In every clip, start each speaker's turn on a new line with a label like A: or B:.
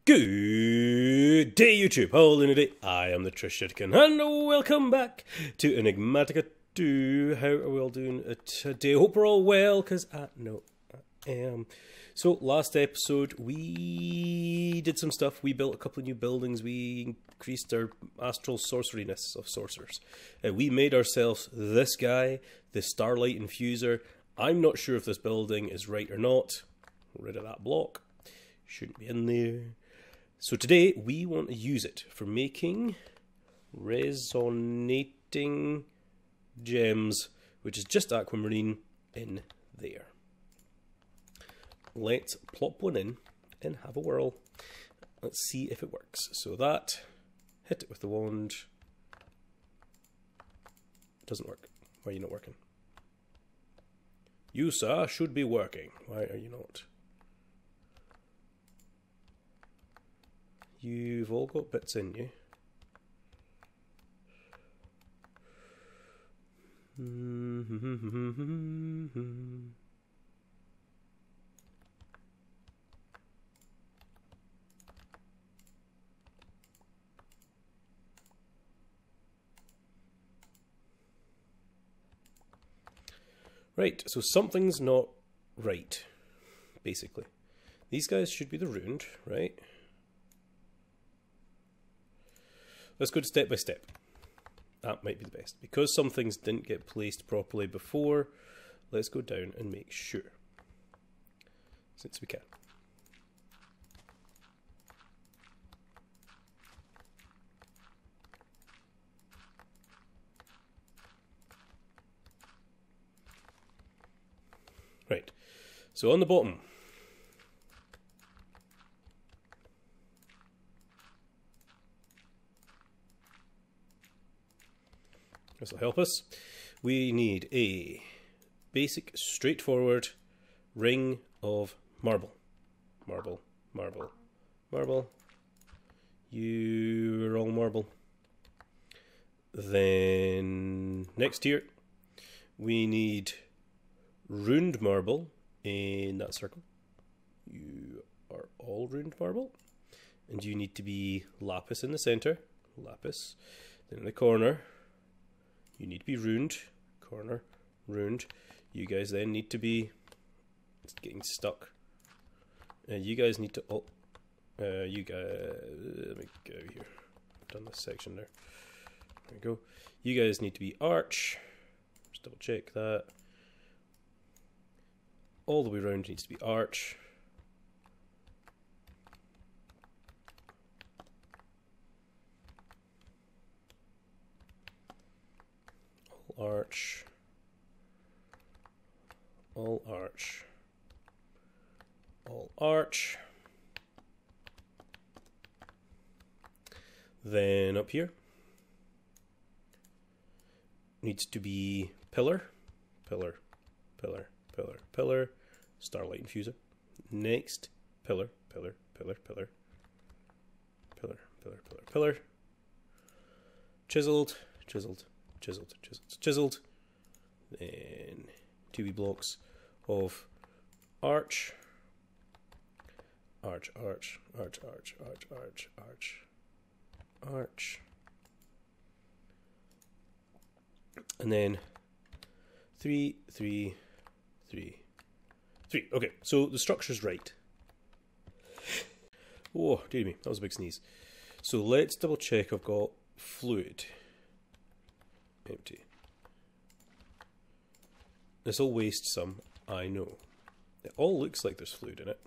A: Good day, YouTube. Holy day. I am the Trishitkin, and welcome back to Enigmatica 2. How are we all doing today? Hope we're all well, because I know I am. So, last episode, we did some stuff. We built a couple of new buildings. We increased our astral sorceryness of sorcerers. We made ourselves this guy, the Starlight Infuser. I'm not sure if this building is right or not. Rid of that block. Shouldn't be in there. So today we want to use it for making resonating gems, which is just aquamarine in there. Let's plop one in and have a whirl. Let's see if it works. So that, hit it with the wand. Doesn't work. Why are you not working? You, sir, should be working. Why are you not? You've all got bits in you. Right, so something's not right, basically. These guys should be the ruined, right? Let's go step by step. That might be the best. Because some things didn't get placed properly before, let's go down and make sure. Since we can. Right. So on the bottom, this will help us. We need a basic, straightforward ring of marble. Marble, marble, marble. You're all marble. Then next here, we need ruined marble in that circle. You are all ruined marble. And you need to be lapis in the center. Lapis. Then in the corner, you need to be ruined. Corner, ruined. You guys then need to be... It's getting stuck. You guys need to... Oh, you guys... Let me go here. I've done this section there. There we go. You guys need to be arch. Just double check that. All the way around needs to be arch. Arch, all arch, all arch. Then up here needs to be pillar, pillar, pillar, pillar, pillar, starlight infuser. Next, pillar, pillar, pillar, pillar, pillar, pillar, pillar, pillar, chiseled, chiseled, chiseled, chiseled, chiseled. Then 2 blocks of arch, arch, arch, arch, arch, arch, arch, arch, arch, and then 3, 3, 3, 3. Okay, so the structure's right. Oh, dear me, that was a big sneeze. So let's double check I've got fluid. Empty. This will waste some, I know. It all looks like there's fluid in it.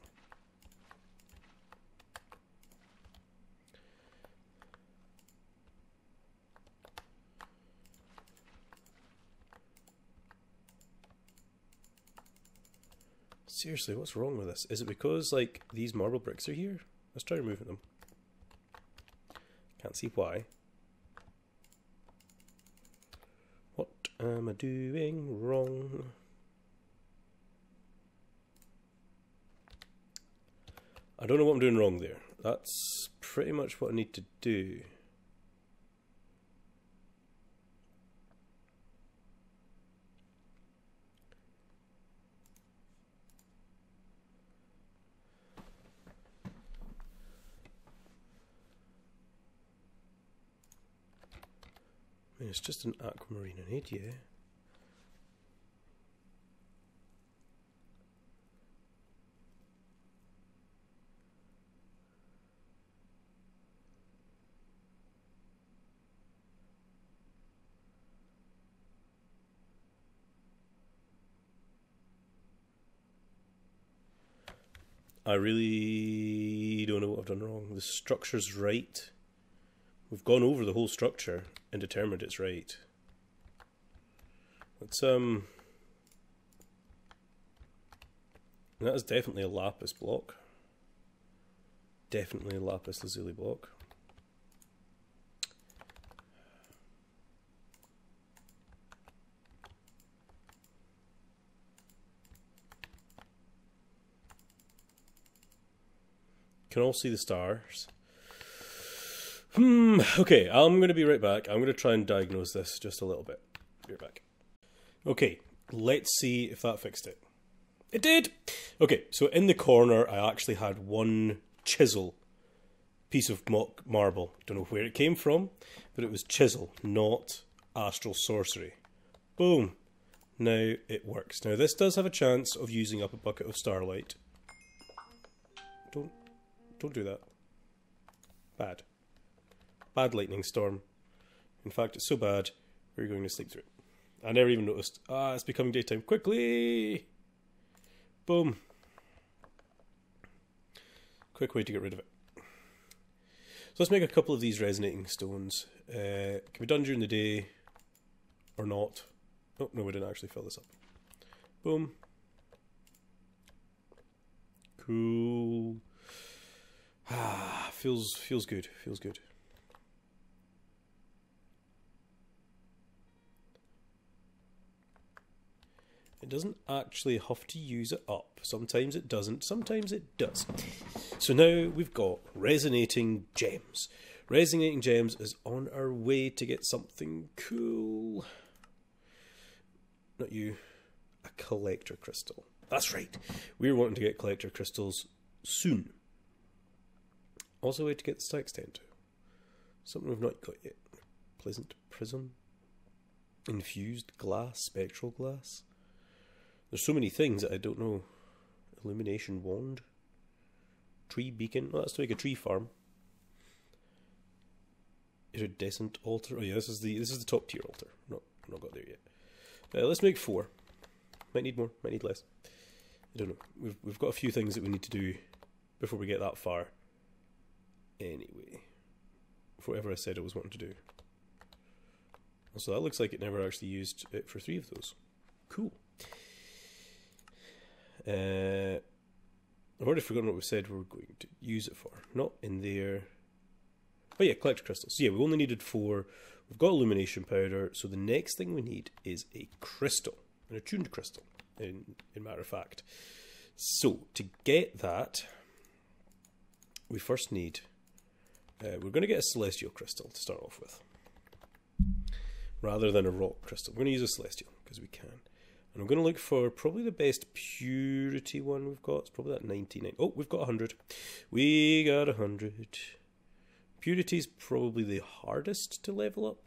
A: Seriously, what's wrong with this? Is it because, like, these marble bricks are here? Let's try removing them. Can't see why. What am I doing wrong? I don't know what I'm doing wrong there. That's pretty much what I need to do. I mean, it's just an aquamarine I need, yeah. I really don't know what I've done wrong. The structure's right. We've gone over the whole structure and determined it's right. Let's that is definitely a lapis block. Definitely a lapis lazuli block. Can all see the stars. Okay, I'm going to be right back. I'm going to try and diagnose this just a little bit. Be right back. Okay, let's see if that fixed it. It did! Okay, so in the corner I actually had one chisel piece of marble. Don't know where it came from, but it was chisel, not astral sorcery. Boom! Now it works. Now this does have a chance of using up a bucket of starlight. Don't do that. Bad. Bad lightning storm. In fact, it's so bad, we're going to sleep through it. I never even noticed. Ah, it's becoming daytime. Quickly! Boom. Quick way to get rid of it. So let's make a couple of these resonating stones. Can be done during the day, or not. Oh, no, we didn't actually fill this up. Boom. Cool. Ah, feels good. Feels good. It doesn't actually have to use it up. Sometimes it doesn't, sometimes it does. So now we've got resonating gems. Resonating gems is on our way to get something cool. Not you. A collector crystal. That's right. We're wanting to get collector crystals soon. Also a way to get the stacks down to. Something we've not got yet. Pleasant prism. Infused glass. Spectral glass. There's so many things that I don't know. Illumination wand. Tree beacon. Oh, that's to make a tree farm. Iridescent altar. Oh yeah, this is the top tier altar. No, I've not got there yet. Let's make 4. Might need more. Might need less. I don't know. We've got a few things that we need to do before we get that far. Anyway, for whatever I said I was wanting to do. So that looks like it never actually used it for 3 of those. Cool. I've already forgotten what we said we were going to use it for. Not in there. Oh yeah, collector crystals. So yeah, we only needed 4. We've got illumination powder. So the next thing we need is a crystal. An attuned crystal, in matter of fact. So to get that, we first need... we're going to get a celestial crystal to start off with. Rather than a rock crystal. We're going to use a celestial, because we can. And I'm going to look for probably the best purity one we've got. It's probably that 99. Oh, we've got 100. We got 100. Purity's probably the hardest to level up.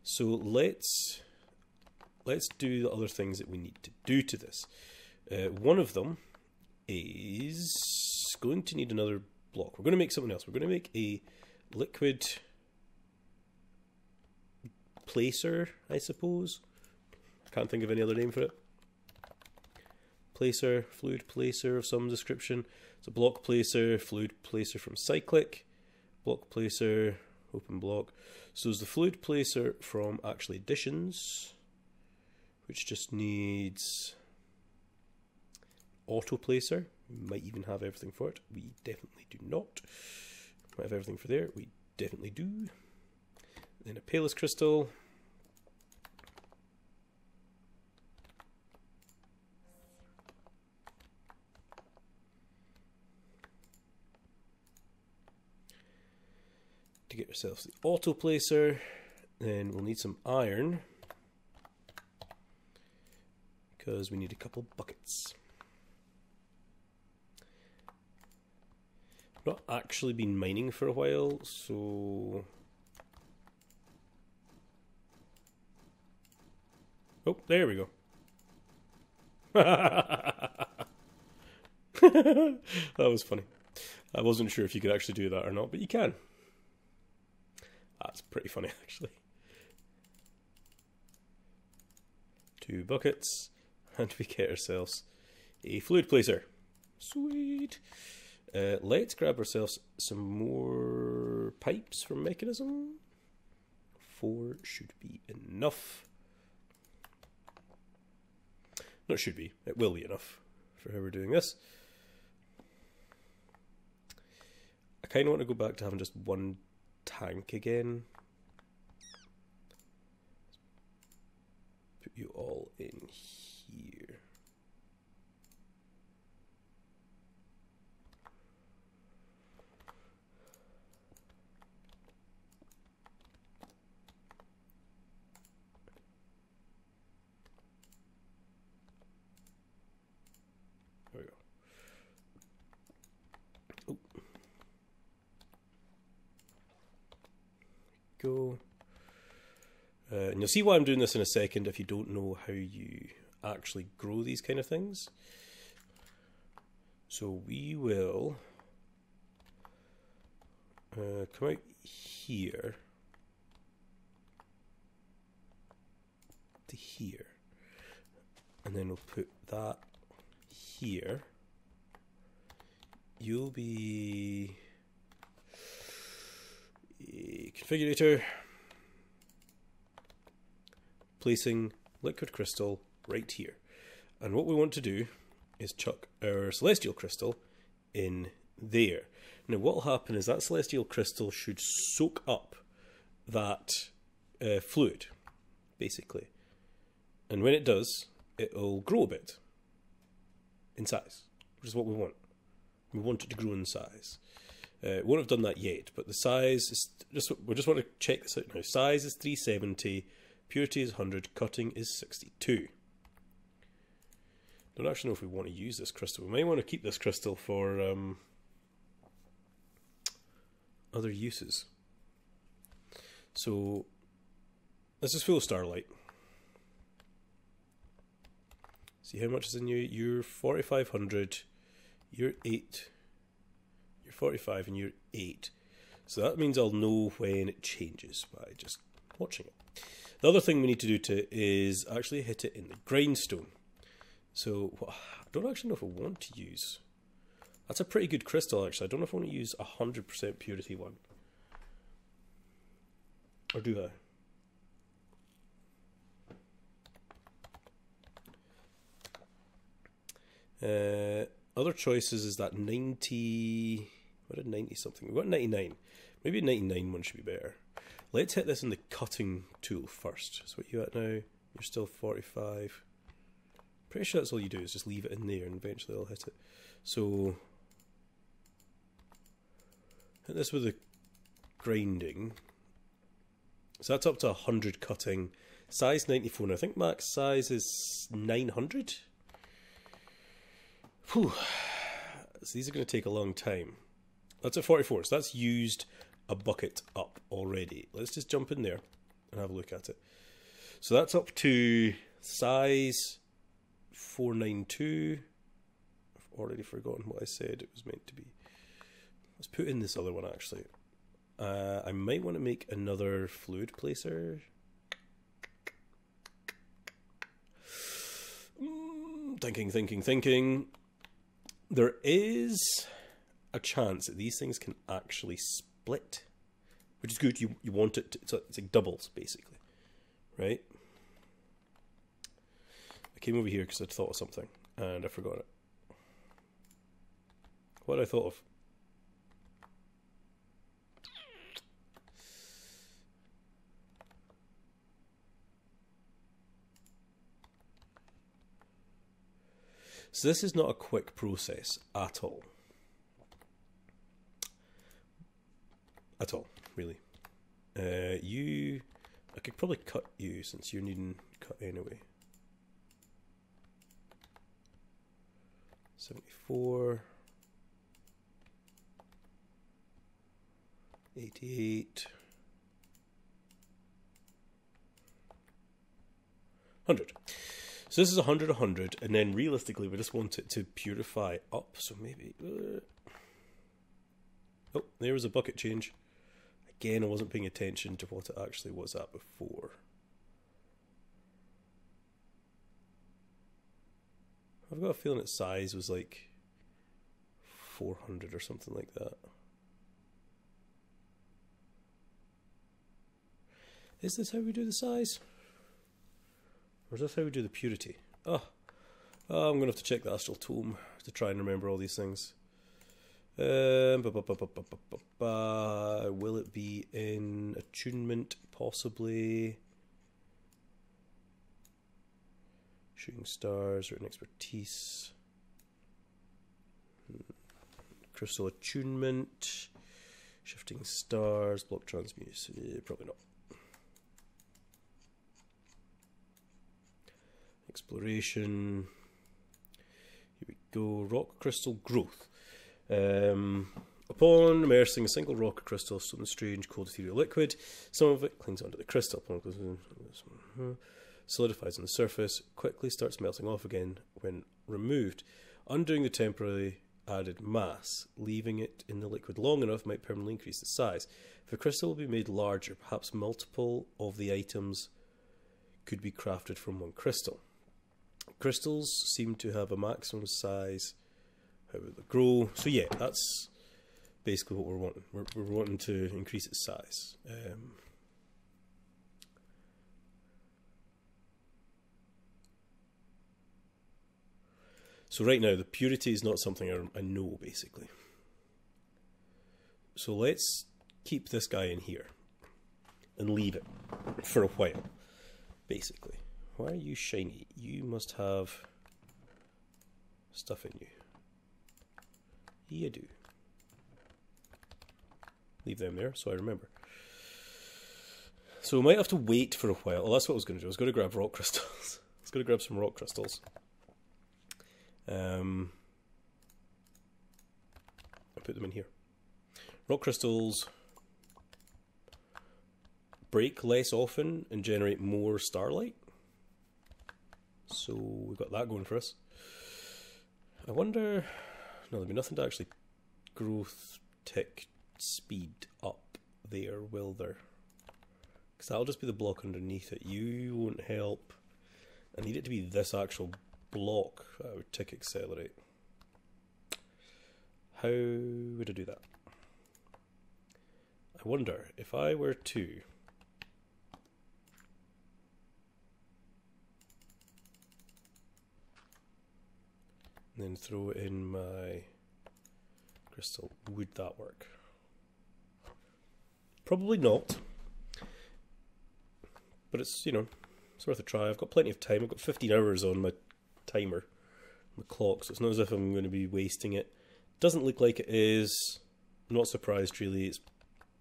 A: So let's do the other things that we need to do to this. One of them is going to need another block. We're going to make something else. We're going to make a liquid placer, I suppose. Can't think of any other name for it. Placer, fluid placer of some description. It's a block placer, fluid placer from Cyclic. Block placer, open block. So there's the fluid placer from actually Additions, which just needs auto placer. We might even have everything for it. We definitely do not. Might have everything for there. We definitely do. Then a Palus crystal. To get ourselves the auto placer. Then we'll need some iron, because we need a couple buckets. Not actually been mining for a while, so Oh, there we go. That was funny. I wasn't sure if you could actually do that or not, but you can. That's pretty funny, actually. 2 buckets, and we get ourselves a fluid placer. Sweet. Let's grab ourselves some more pipes from mechanism. 4 should be enough. Not should be, it will be enough for how we're doing this. I kind of want to go back to having just one tank again. Put you all in here. There we go. Oh. Go. And you'll see why I'm doing this in a second if you don't know how you actually grow these kind of things. So we will come out here to here, and then we'll put that here. You'll be a configurator, placing liquid crystal right here. And what we want to do is chuck our celestial crystal in there. Now what will happen is that celestial crystal should soak up that fluid, basically. And when it does, it'll grow a bit in size, which is what we want. We want it to grow in size. It won't have done that yet, but the size is we just want to check this out now. Size is 370, purity is 100, cutting is 62. Don't actually know if we want to use this crystal. We might want to keep this crystal for other uses. So this is full of starlight. See how much is in you? You're 4,500. You're 8. You're 45 and you're 8. So that means I'll know when it changes by just watching it. The other thing we need to do is actually hit it in the grindstone. So I don't actually know if I want to use. That's a pretty good crystal actually. I don't know if I want to use 100% purity one. Or do I? Other choices is that 90... What did 90 something? We've got 99. Maybe a 99 one should be better. Let's hit this in the cutting tool first. So what are you at now? You're still 45. Pretty sure that's all you do is just leave it in there and eventually I'll hit it. So hit this with the grinding. So that's up to 100 cutting. Size 94. And I think max size is 900. Whew. So these are going to take a long time. That's at 44, so that's used a bucket up already. Let's just jump in there and have a look at it. So that's up to size 492. I've already forgotten what I said it was meant to be. Let's put in this other one actually. I might want to make another fluid placer. Thinking. There is a chance that these things can actually split, which is good. You want it to, it's like doubles basically, right? I came over here because I'd thought of something and I forgot it. What I thought of? So this is not a quick process at all. At all, really. I could probably cut you since you're needing cut anyway. 74. 88. 100. So this is 100, 100, and then realistically we just want it to purify up, so maybe... Oh, there was a bucket change. Again, I wasn't paying attention to what it actually was at before. I've got a feeling its size was like 400 or something like that. Is this how we do the size? Or is this how we do the purity? Oh, I'm going to have to check the Astral Tome to try and remember all these things. Will it be in attunement? Possibly. Shooting stars or in expertise. Crystal attunement. Shifting stars. Block transmutation. Probably not. Exploration. Here we go. Rock crystal growth. Upon immersing a single rock or crystal, something strange, cold ethereal liquid, some of it clings onto the crystal. Solidifies on the surface, quickly starts melting off again when removed, undoing the temporarily added mass. Leaving it in the liquid long enough might permanently increase the size. If the crystal will be made larger, perhaps multiple of the items could be crafted from one crystal. Crystals seem to have a maximum size. How will they grow? So yeah, that's basically what we're wanting. We're wanting to increase its size. So right now, the purity is not something I know, basically. So let's keep this guy in here and leave it for a while, basically. Why are you shiny? You must have stuff in you. Yeah, I do. Leave them there so I remember. So we might have to wait for a while. Well, that's what I was going to do. I was going to grab rock crystals. I was going to grab some rock crystals. I put them in here. Rock crystals break less often and generate more starlight. So we've got that going for us. I wonder... No, there'll be nothing to actually growth tick speed up there, will there? Because that'll just be the block underneath it. You won't help. I need it to be this actual block that would tick accelerate. How would I do that? I wonder if I were to then throw in my crystal, would that work? Probably not, but it's, you know, it's worth a try. I've got plenty of time. I've got 15 hours on my timer, my clock, so it's not as if I'm going to be wasting it. Doesn't look like it is. I'm not surprised really. It's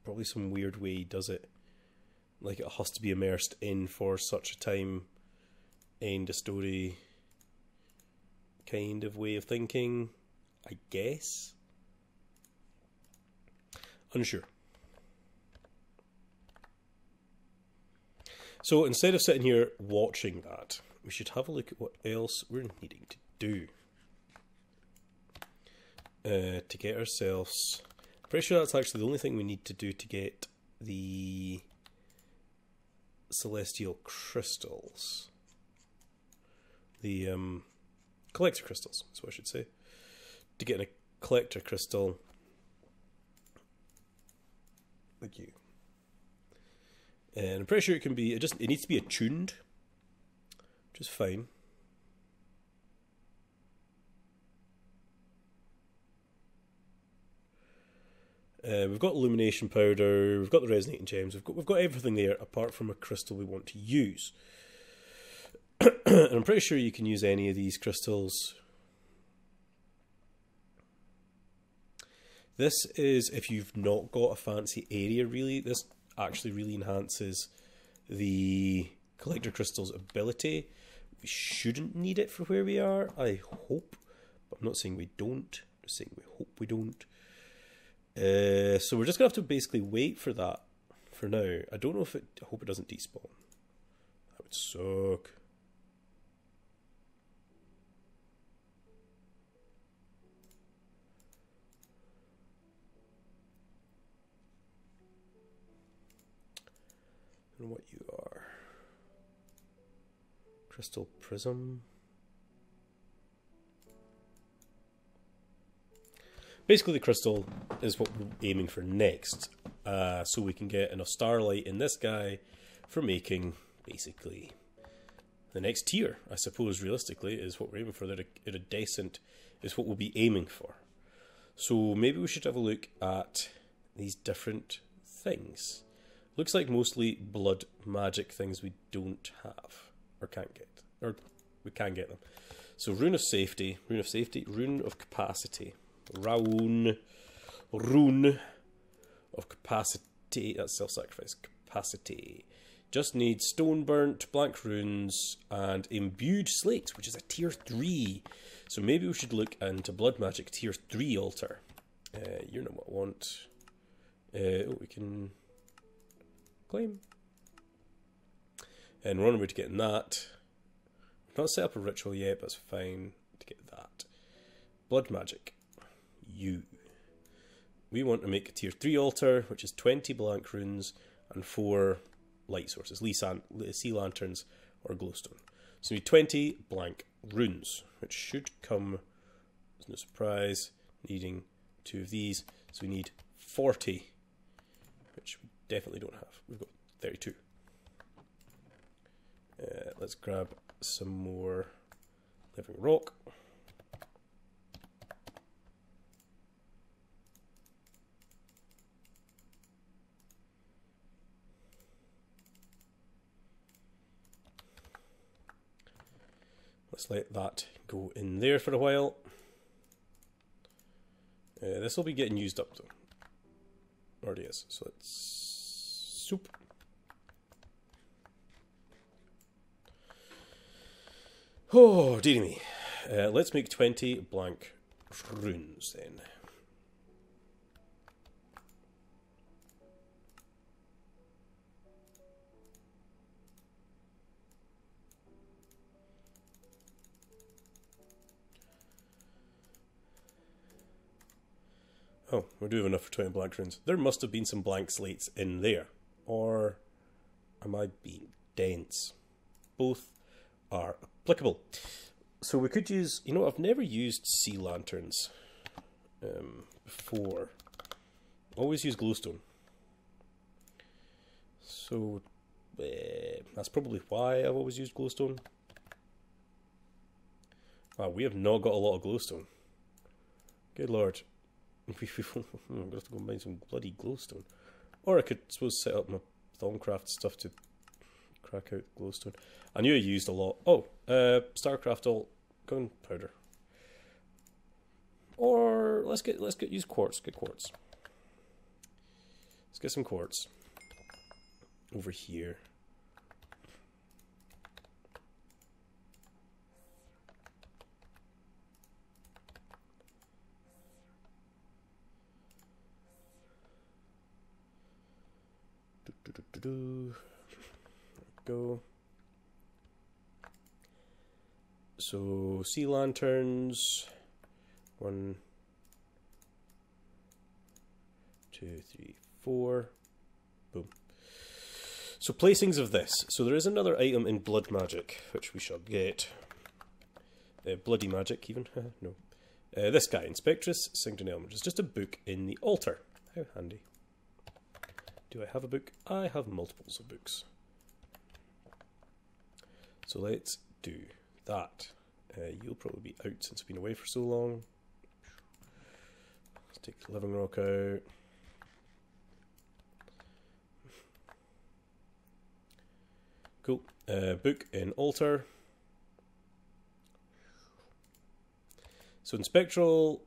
A: probably some weird way he does it, like it has to be immersed in for such a time, end of story kind of way of thinking, I guess. Unsure. So instead of sitting here watching that, we should have a look at what else we're needing to do to get ourselves... I'm pretty sure that's actually the only thing we need to do to get the celestial crystals. The collector crystals, that's what I should say. To get a collector crystal like you. And I'm pretty sure it can be, it needs to be attuned, which is fine. We've got illumination powder, we've got the resonating gems, we've got everything there apart from a crystal we want to use. And I'm pretty sure you can use any of these crystals. This is if you've not got a fancy area really. This actually really enhances the collector crystal's ability. We shouldn't need it for where we are, I hope. But I'm not saying we don't, I'm just saying we hope we don't. So we're just going to have to basically wait for that for now. I don't know if it... I hope it doesn't despawn. That would suck. don't know what you are. Crystal prism. Basically, the crystal is what we're aiming for next, so we can get enough starlight in this guy for making, basically, the next tier, I suppose, realistically, is what we're aiming for. That iridescent is what we'll be aiming for. So maybe we should have a look at these different things. Looks like mostly blood magic things we don't have, or can't get. Or we can get them. So rune of safety, rune of capacity. Rune of capacity, that's self-sacrifice, capacity. Just need stone burnt, blank runes, and imbued slates, which is a tier 3. So maybe we should look into blood magic tier 3 altar. You're not what I want. Oh, we can claim. And we're on our way to getting that. We've not set up a ritual yet, but it's fine to get that. Blood magic. We want to make a tier 3 altar, which is 20 blank runes and 4 light sources, sea lanterns or glowstone. So we need 20 blank runes, which should come, there's no surprise, needing 2 of these. So we need 40, which we definitely don't have. We've got 32. Let's grab some more living rock. Let's let that go in there for a while. This will be getting used up though. Already is. So let's soup. Oh, dearie me. Let's make 20 blank runes then. Oh, we do have enough for 20 blank runes. There must have been some blank slates in there. Or am I being dense? Both are applicable. So we could use, you know, I've never used sea lanterns before. Always use glowstone. So that's probably why I've always used glowstone. Wow, we have not got a lot of glowstone. Good lord. I'm going to have to go and buy some bloody glowstone. Or I could, suppose, set up my Thaumcraft stuff to crack out glowstone. I knew I used a lot. Oh, Starcraft alt gunpowder. Or let's use quartz. Get quartz. Let's get some quartz over here. There we go. So sea lanterns. 1, 2, 3, 4. Boom. So placings of this. So there is another item in blood magic, which we shall get. Bloody magic, even. No. This guy, Inspectress, Synced Element. It's just a book in the altar. How handy. Do I have a book? I have multiples of books. So let's do that. You'll probably be out since I've been away for so long. Let's take the living rock out. Cool. Book in altar. So in spectral,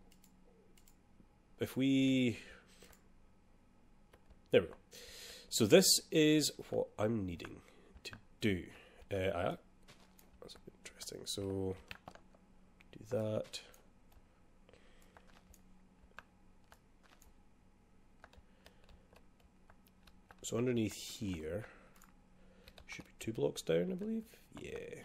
A: if we... There we go. So this is what I'm needing to do. That's interesting. So do that. So underneath here should be 2 blocks down, I believe. Yeah.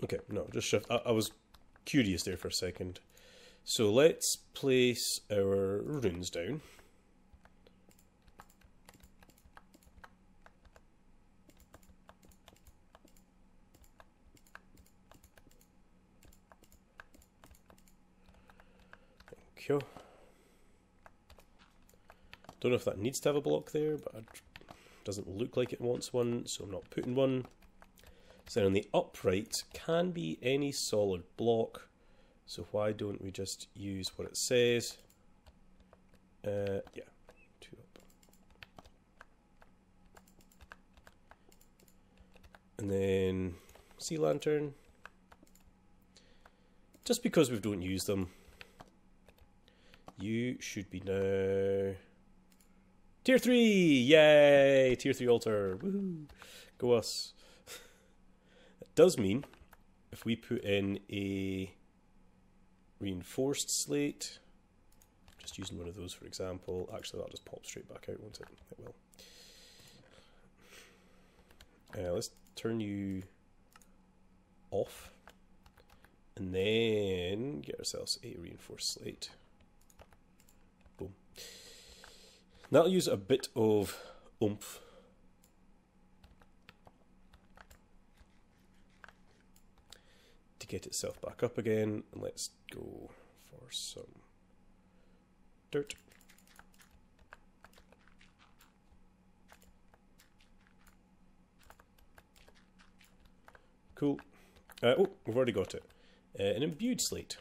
A: Okay, no, just shift. I was curious there for a second. So let's place our runes down. Thank you. Don't know if that needs to have a block there, but it doesn't look like it wants one, so I'm not putting one. So then on the upright can be any solid block. So why don't we just use what it says? Yeah, 2 up. And then sea lantern. Just because we don't use them, you should be now Tier 3! Yay! Tier 3 altar. Woohoo! Go us. It does mean if we put in a reinforced slate, just using one of those for example, actually that'll just pop straight back out, won't it? It will. Let's turn you off and then get ourselves a reinforced slate. Boom. That'll use a bit of oomph. To get itself back up again, and let's go for some dirt. Cool. Oh, we've already got it. An imbued slate.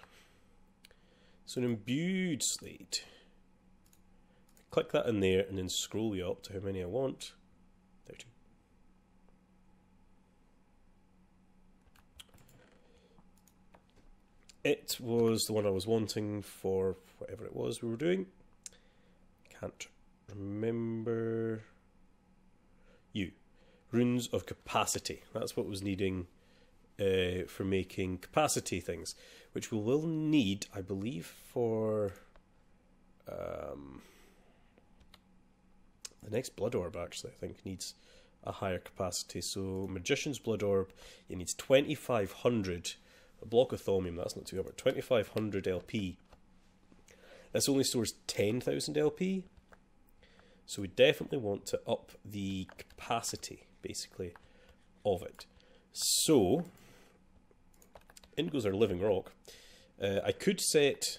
A: So an imbued slate. Click that in there and then scroll way up to how many I want. 30. It was the one I was wanting for whatever it was we were doing. Can't remember. Runes of capacity. That's what was needing for making capacity things, which we will need, I believe, for the next blood orb. Actually, I think needs a higher capacity. So Magician's blood orb, it needs 2,500. A block of thaumium, that's not too bad, but 2,500 LP. This only stores 10,000 LP. So we definitely want to up the capacity, basically, of it. So, in goes our living rock. I could set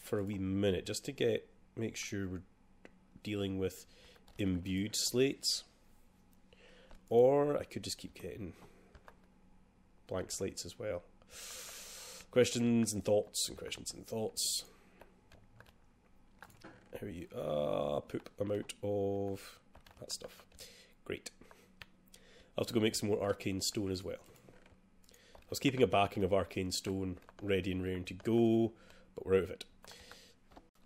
A: for a wee minute just to make sure we're dealing with imbued slates. Or I could just keep getting blank slates as well. Questions and thoughts and questions and thoughts. How are you? Poop, I'm out of that stuff. Great. I'll have to go make some more arcane stone as well. I was keeping a backing of arcane stone ready and raring to go, but we're out of it.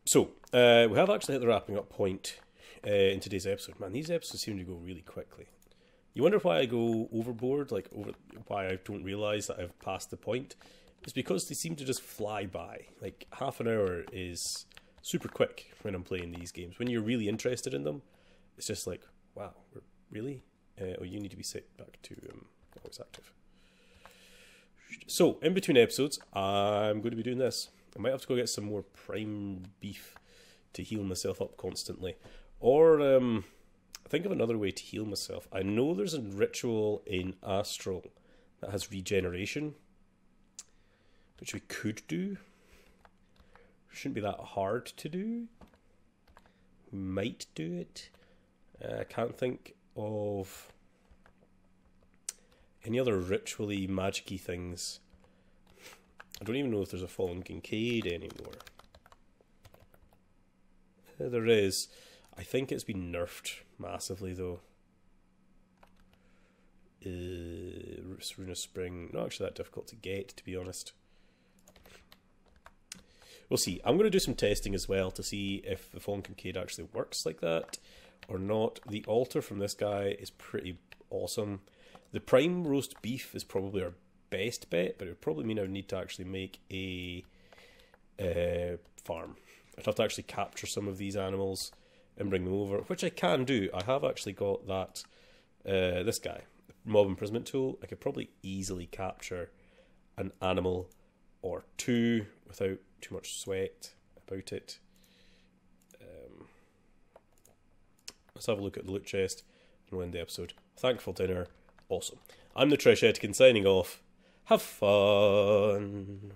A: So, we have actually hit the wrapping up point in today's episode. Man, these episodes seem to go really quickly. You wonder why I go overboard, why I don't realise that I've passed the point. It's because they seem to just fly by. Like, half an hour is super quick when I'm playing these games. When you're really interested in them, it's just like, wow, really? Oh, you need to be set back to always active. So, in between episodes, I'm going to be doing this. I might have to go get some more prime beef to heal myself up constantly. Or, think of another way to heal myself. I know there's a ritual in Astral that has regeneration, which we could do. Shouldn't be that hard to do. We might do it. I can't think of any other ritually magic-y things. I don't even know if there's a Fallen Kincaid anymore. There is. I think it's been nerfed massively though. Rune of Spring, not actually that difficult to get, to be honest. We'll see. I'm going to do some testing as well to see if the Fallen Kincaid actually works like that or not. The altar from this guy is pretty awesome. The prime roast beef is probably our best bet, but it would probably mean I would need to actually make a farm. I'd have to actually capture some of these animals and bring them over, which I can do. I have actually got that, this guy, mob imprisonment tool. I could probably easily capture an animal or two without too much sweat about it. Let's have a look at the loot chest and we'll end the episode. Thankful dinner. Awesome. I'm the Treshetican signing off. Have fun.